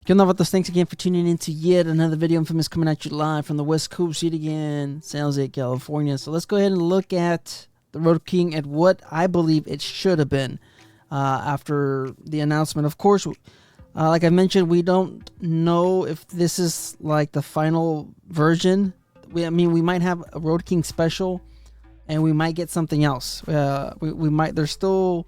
Good enough with those. Thanks again for tuning in to yet another video. Infamous coming at you live from the West Coast yet again, San Jose, California. So let's go ahead and look at the Road King at what I believe it should have been after the announcement. Of course, like I mentioned, we don't know if this is like the final version. I mean, we might have a Road King special, and we might get something else. We might. There's still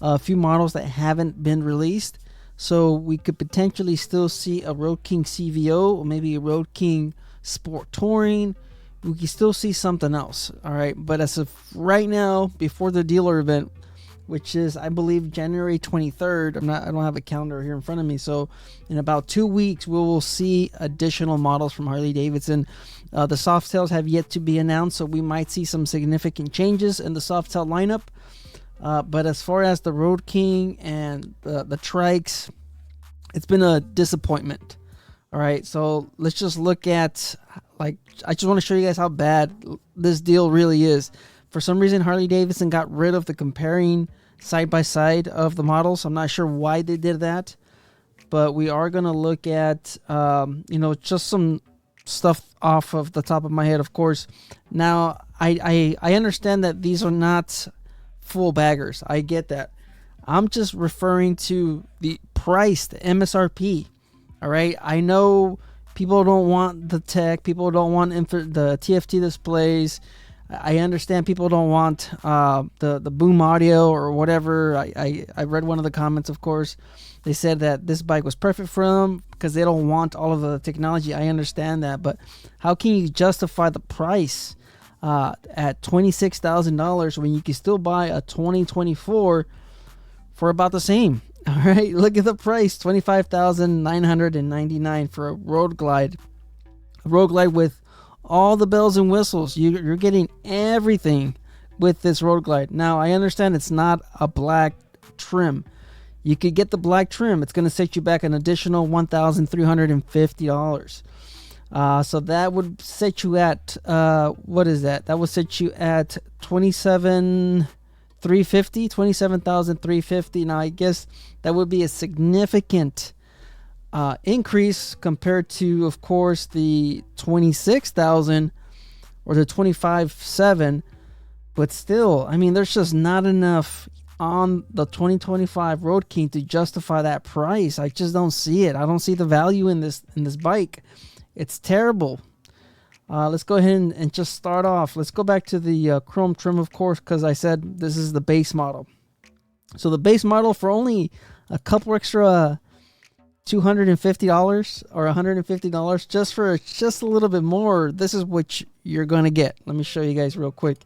a few models that haven't been released. So we could potentially still see a Road King CVO, or maybe a Road King Sport Touring. We can still see something else. All right. But as of right now, before the dealer event, which is, I believe, January 23rd. I don't have a calendar here in front of me. So in about 2 weeks, we will see additional models from Harley Davidson. The soft tails have yet to be announced, so we might see some significant changes in the soft tail lineup. But as far as the Road King and the trikes, it's been a disappointment. All right, so let's just look at, like, I just want to show you guys how bad this deal really is. For some reason, Harley Davidson got rid of the comparing side by side of the models. I'm not sure why they did that, but we are going to look at, just some stuff off of the top of my head, of course. Now, I understand that these are not full baggers. I get that. I'm just referring to the price, the MSRP. All right. I know people don't want the tech. People don't want the TFT displays. I understand people don't want the boom audio or whatever. I read one of the comments, of course. They said that this bike was perfect for them because they don't want all of the technology. I understand that. But how can you justify the price at $26,000 when you can still buy a 2024 for about the same? All right, look at the price, $25,999 for a Road Glide. A Road Glide with all the bells and whistles. You're getting everything with this Road Glide. Now, I understand it's not a black trim. You could get the black trim. It's going to set you back an additional $1,350. So that would set you at, what is that? That would set you at $27,350. Now, I guess that would be a significant increase compared to, of course, the $26,000 or the $25,700. But still, I mean, there's just not enough on the 2025 Road King to justify that price. I just don't see it. I don't see the value in this bike. It's terrible. Let's go ahead and just start off. Let's go back to the chrome trim, of course, because I said this is the base model. So the base model for only a couple extra $250 or $150 just a little bit more. This is what you're going to get. Let me show you guys real quick.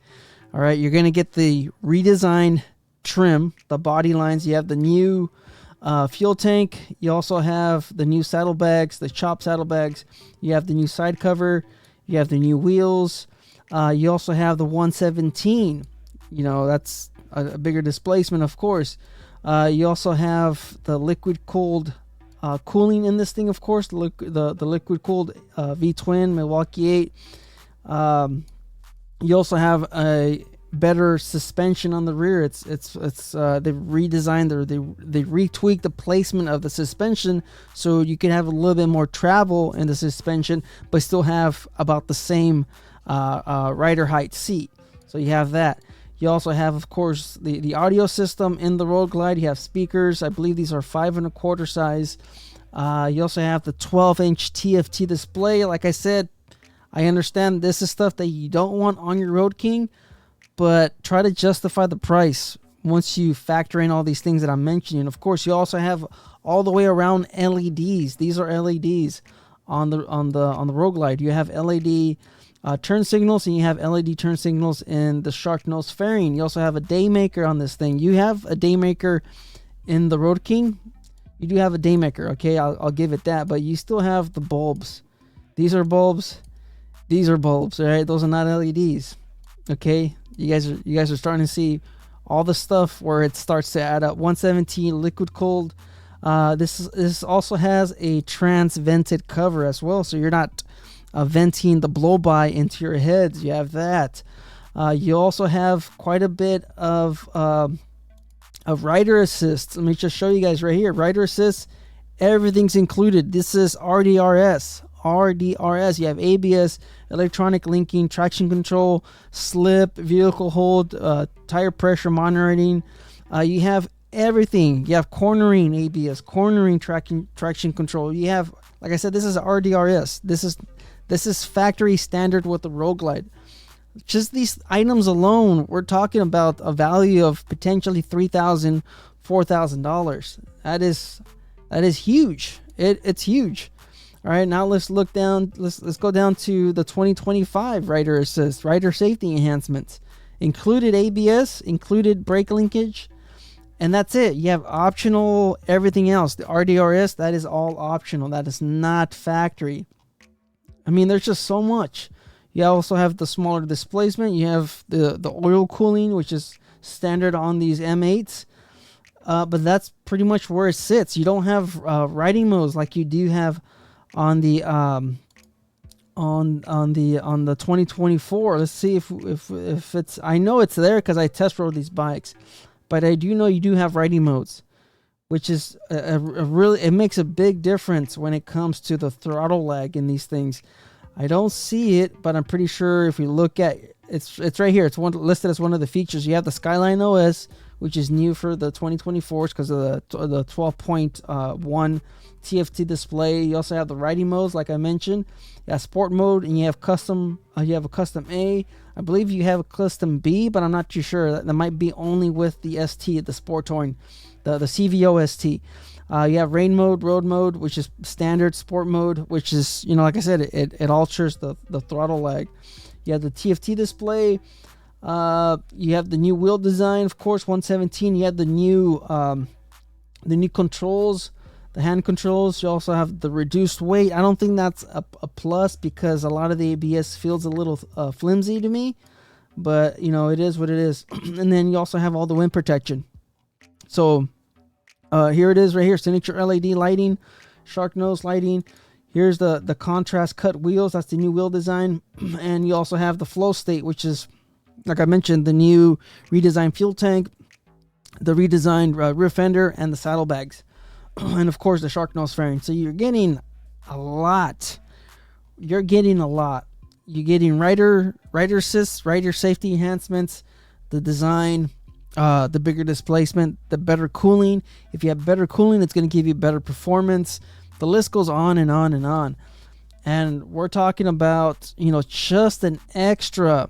All right, you're going to get the redesigned trim, the body lines. You have the new fuel tank. You also have the new saddlebags, the chop saddlebags. You have the new side cover. You have the new wheels. You also have the 117. That's a bigger displacement, of course. You also have the liquid cooled cooling in this thing, of course. The liquid cooled V-twin Milwaukee 8. You also have a better suspension on the rear. It's they've redesigned they retweaked the placement of the suspension so you can have a little bit more travel in the suspension but still have about the same rider height seat. So you have that. You also have, of course, the audio system in the Road Glide. You have speakers. I believe these are 5 1/4 size. You also have the 12-inch TFT display. Like I said, I understand this is stuff that you don't want on your Road King, but try to justify the price once you factor in all these things that I'm mentioning. Of course, you also have all the way around LEDs. These are LEDs on the Road Glide. You have LED turn signals, and you have LED turn signals in the shark nose fairing. You also have a daymaker on this thing. You have a daymaker in the Road King. You do have a daymaker, okay? I'll give it that, but you still have the bulbs. These are bulbs. These are bulbs, all right? Those are not LEDs, okay? You guys are starting to see all the stuff where it starts to add up. 117 liquid cooled. This also has a trans-vented cover as well, so you're not venting the blow-by into your heads. You have that. You also have quite a bit of rider assist. Let me just show you guys right here. Rider assist Everything's included. This is RDRS. RDRS. You have ABS, electronic linking, traction control, slip, vehicle hold, tire pressure monitoring. You have everything. You have cornering ABS, cornering traction control. You have, like I said, this is RDRS. This is factory standard with the Road Glide. Just these items alone, we're talking about a value of potentially $3,000, $4,000. That is huge. It's huge. All right, now let's look down. Let's go down to the 2025 Rider Assist, Rider Safety Enhancements. Included ABS, included brake linkage, and that's it. You have optional everything else. The RDRS, that is all optional. That is not factory. I mean, there's just so much. You also have the smaller displacement. You have the oil cooling, which is standard on these M8s. But that's pretty much where it sits. You don't have riding modes like you do have on the on the 2024. Let's see if it's. I know it's there because I test rode these bikes, but I do know you do have riding modes, which is a really, it makes a big difference when it comes to the throttle lag in these things. I don't see it, but I'm pretty sure if we look at it's right here. It's listed as one of the features. You have the Skyline OS, which is new for the 2024s because of the 12.1 TFT display. You also have the riding modes, like I mentioned. You have sport mode, and you have custom. You have a custom A. I believe you have a custom B, but I'm not too sure. That might be only with the ST, the Sport Touring, the CVO ST. You have rain mode, road mode, which is standard, sport mode, which is, like I said, it alters the throttle lag. You have the TFT display. You have the new wheel design, of course, 117. You have the new controls, the hand controls. You also have the reduced weight. I don't think that's a plus because a lot of the ABS feels a little flimsy to me, but it is what it is. And then you also have all the wind protection. So here it is right here, signature LED lighting, shark nose lighting. Here's the contrast cut wheels. That's the new wheel design. And you also have the flow state, which is, like I mentioned, the new redesigned fuel tank, the redesigned rear fender, and the saddlebags. And of course the shark nose fairing. So you're getting a lot. You're getting rider assist, rider safety enhancements, the design, the bigger displacement, the better cooling. If you have better cooling, it's going to give you better performance. The list goes on and on and on. And we're talking about, just an extra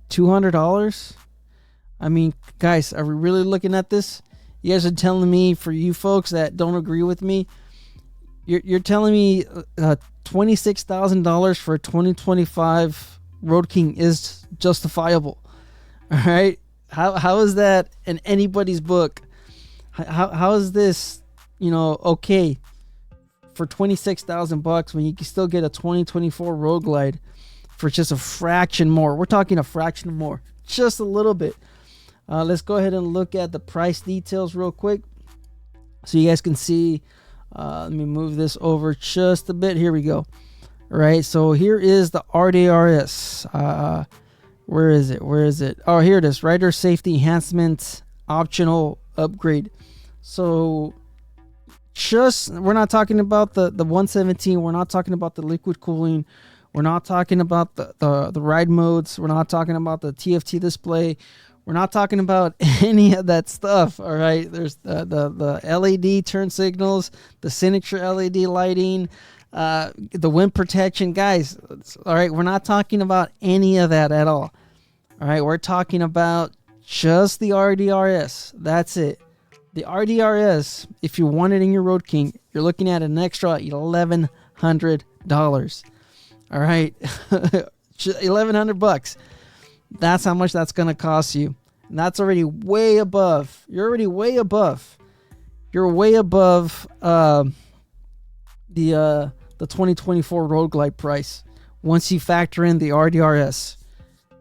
$200. I mean, guys, are we really looking at this? You guys are telling me, for you folks that don't agree with me, you're telling me $26,000 for a 2025 Road King is justifiable. All right? How is that in anybody's book? How is this, okay for $26,000 when you can still get a 2024 Road Glide for just a fraction more? We're talking a fraction more, just a little bit. Let's go ahead and look at the price details real quick so you guys can see. Let me move this over just a bit. Here we go. All right, so here is the RDRS. Where is it? Oh, here it is. Rider safety enhancement optional upgrade. So we're not talking about the 117. We're not talking about the liquid cooling. We're not talking about the ride modes. We're not talking about the TFT display. We're not talking about any of that stuff. All right. There's the LED turn signals, the signature LED lighting, the wind protection, guys. All right. We're not talking about any of that at all. All right. We're talking about just the RDRS. That's it. The RDRS, if you want it in your Road King, you're looking at an extra $1,100. All right. $1,100. That's how much that's going to cost you. And that's already way above. You're already way above. You're way above the 2024 Road Glide price once you factor in the RDRS.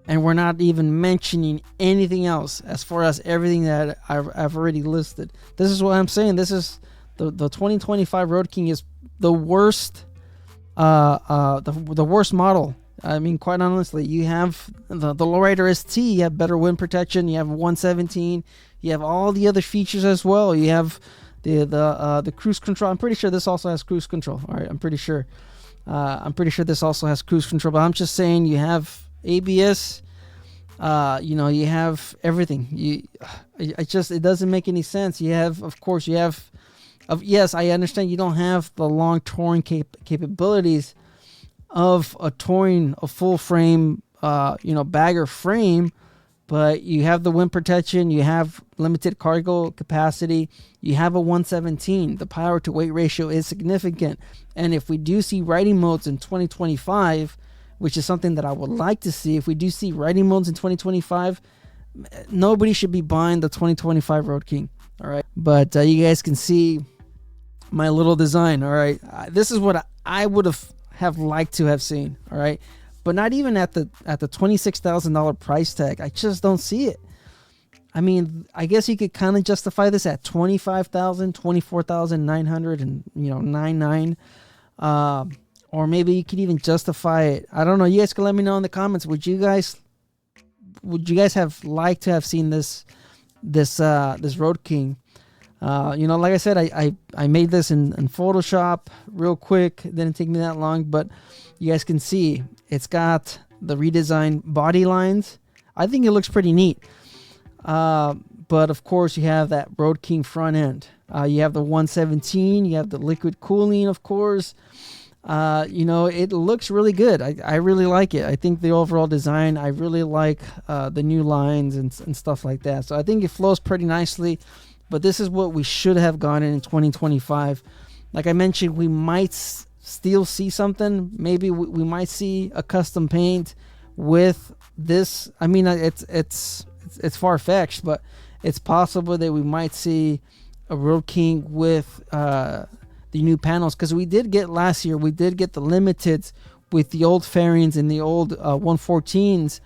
And we're not even mentioning anything else as far as everything that I've already listed. This is what I'm saying. This is the 2025 Road King is the worst the worst model. I mean, quite honestly, you have the Lowrider ST, you have better wind protection, you have 117, you have all the other features as well. You have the cruise control. I'm pretty sure this also has cruise control. All right, I'm pretty sure this also has cruise control. But I'm just saying, you have ABS. You know, you have everything. It doesn't make any sense. You have, of course, yes, I understand you don't have the long touring capabilities of a full frame, bagger frame, but you have the wind protection, you have limited cargo capacity, you have a 117. The power to weight ratio is significant. And if we do see riding modes in 2025, which is something that I would like to see, if we do see riding modes in 2025, nobody should be buying the 2025 Road King. All right. But you guys can see my little design. All right. This is what I would have liked to have seen. All right. But not even at the $26,000 price tag. I just don't see it. I mean, I guess you could kind of justify this at $25,000, $24,900, and $99,000. Or maybe you could even justify it. I don't know. You guys can let me know in the comments. Would you guys have liked to have seen this Road King? Like I said, I made this in Photoshop real quick. It didn't take me that long, but you guys can see it's got the redesigned body lines. I think it looks pretty neat. But of course, you have that Road King front end. You have the 117. You have the liquid cooling, of course. It looks really good. I really like it. I think the overall design, I really like the new lines and stuff like that. So I think it flows pretty nicely. But this is what we should have gotten in 2025. Like I mentioned, we might still see something. Maybe we might see a custom paint with this. I mean, it's far-fetched, but it's possible that we might see a Road King with the new panels, because we did get last year. We did get the limiteds with the old fairings and the old 114s.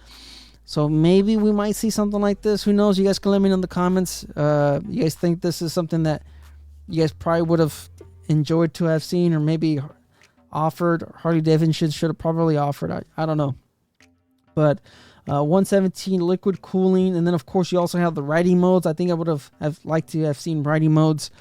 So maybe we might see something like this. Who knows? You guys can let me know in the comments. You guys think this is something that you guys probably would have enjoyed to have seen, or maybe offered? Harley Davidson should have probably offered. I don't know. But 117 liquid cooling, and then of course you also have the riding modes. I think I would have liked to have seen riding modes.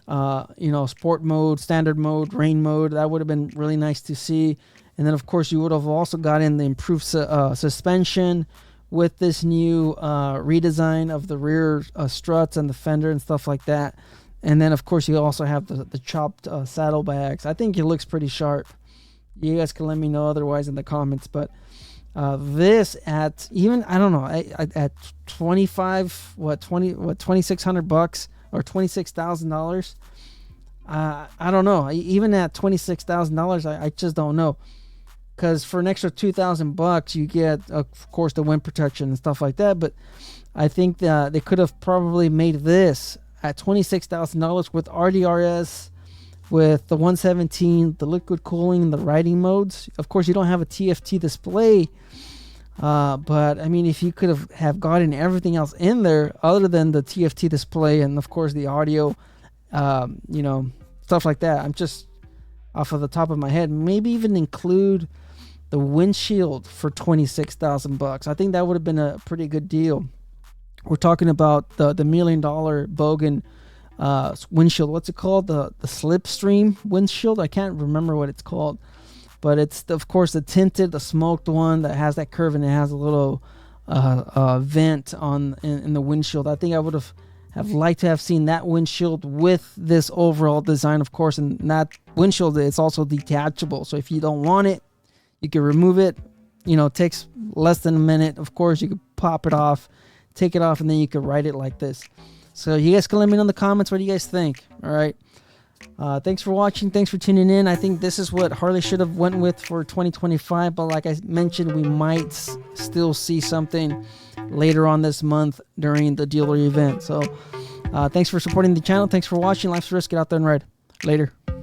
Sport mode, standard mode, rain mode. That would have been really nice to see. And then of course you would have also gotten the improved suspension with this new redesign of the rear struts and the fender and stuff like that. And then of course you also have the chopped saddlebags. I think it looks pretty sharp. You guys can let me know otherwise in the comments. But this at even, I don't know, at $2,600 or $26,000. I don't know. Even at $26,000, I just don't know. Because for an extra $2,000, you get, of course, the wind protection and stuff like that. But I think that they could have probably made this at $26,000 with RDRS, with the 117, the liquid cooling, the riding modes. Of course, you don't have a TFT display. But I mean, if you could have gotten everything else in there other than the TFT display and of course the audio, stuff like that. I'm just off of the top of my head. Maybe even include the windshield for $26,000. I think that would have been a pretty good deal. We're talking about the $1 million Bogan windshield. What's it called? The Slipstream windshield. I can't remember what it's called. But it's, of course, the tinted, the smoked one that has that curve, and it has a little vent in the windshield. I think I would have liked to have seen that windshield with this overall design, of course. And that windshield, it's also detachable. So if you don't want it, you can remove it. It takes less than a minute. Of course, you can pop it off, take it off, and then you can ride it like this. So you guys can let me know in the comments what do you guys think. All right. Thanks for watching. Thanks for tuning in. I think this is what Harley should have went with for 2025. But like I mentioned, we might still see something later on this month during the dealer event. So thanks for supporting the channel. Thanks for watching. Life's a risk. Get out there and ride. Later.